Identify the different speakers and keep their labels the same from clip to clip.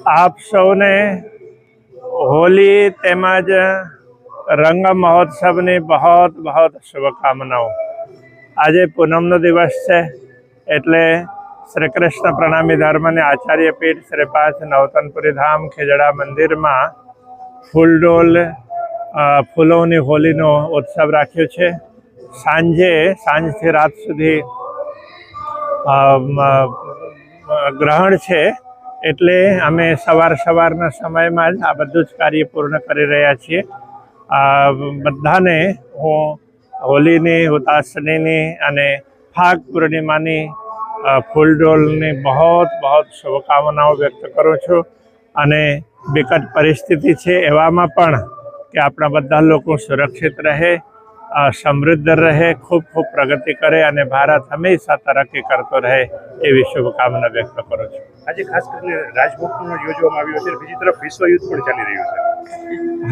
Speaker 1: आप સૌને હોલી તેમજ રંગ મહોત્સવની બહોત બહોત શુભકામનાઓ। આજે પૂનમનો દિવસ છે એટલે શ્રી કૃષ્ણ પ્રણામી ધર્મની આચાર્ય પીઠ શ્રી 5 નવતનપુરી ધામ ખેજડા મંદિરમાં ફૂલડોલ ફૂલોની હોલીનો ઉત્સવ રાખ્યો છે। સાંજથી રાત સુધી ગ્રહણ છે એટલે અમે સવારના સમયમાં જ આ બધું જ કાર્ય પૂર્ણ કરી રહ્યા છીએ। બધાને હું હોલીની હુતાશનીની અને ફાગ પૂર્ણિમાની ફૂલડોલની બહોત બહોત શુભકામનાઓ વ્યક્ત કરું છું। અને વિકટ પરિસ્થિતિ છે એવામાં પણ કે આપણા બધા લોકો સુરક્ષિત રહે, સમૃદ્ધ રહે, ખૂબ પ્રગતિ કરે અને ભારત હંમેશા તરક્કી કરતો રહે એવી શુભકામના વ્યક્ત કરું છું।
Speaker 2: આજે ખાસ કરીને રાજભોગનો યોજવામાં આવ્યો છે, બીજી તરફ વિશ્વ યુદ્ધ પણ ચાલી રહ્યું છે।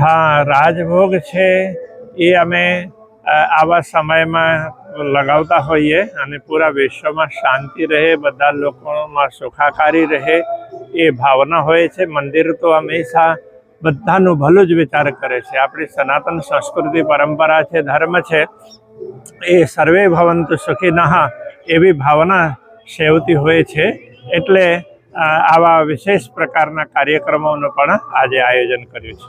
Speaker 1: હા, રાજભોગ છે એ અમે આવા સમયમાં લગાવતા હોઈએ અને પૂરા વિશ્વમાં શાંતિ રહે, બધા લોકોમાં સુખાકારી રહે એ ભાવના હોય છે। મંદિર તો હંમેશા બધાનું ભલું જ વિચાર કરે છે। આપણી સનાતન સંસ્કૃતિ પરંપરા છે, ધર્મ છે એ સર્વે ભવંતુ સુખીનઃ એવી ભાવના સેવતી હોય છે। એટલે આવા વિશેષ પ્રકારના કાર્યક્રમોનું પણ આજે આયોજન કર્યું છે।